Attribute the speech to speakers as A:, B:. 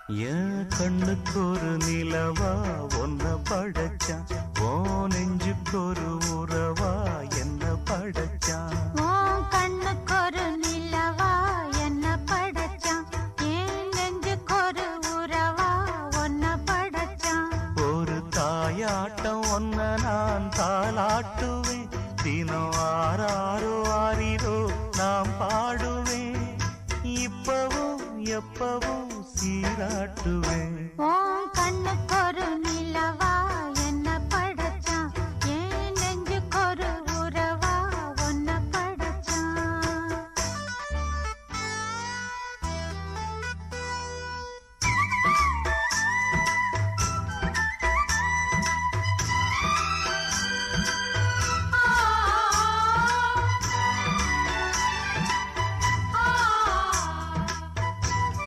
A: என் கண்ணுக்கு ஒரு நிலவா ஒன்ன படைச்சான், ஓ நெஞ்சுக்கு ஒரு உறவா என்ன படைச்சான்.
B: உன் கண்ணுக்கு ஒரு நிலவா என்ன படைச்சான், என் நெஞ்சுக்கு ஒரு உறவா ஒன்ன படைச்சான்.
A: ஒரு தாயாட்டம் ஒன்ன நான் தாளாட்டுவேன், தினம் ஆறாரோ ஆறிரோ நாம் பாடுவேன், இப்பவும் எப்பவும் சீராட்டுவேன்.
B: உன் கண்ணுக்கு ஒரு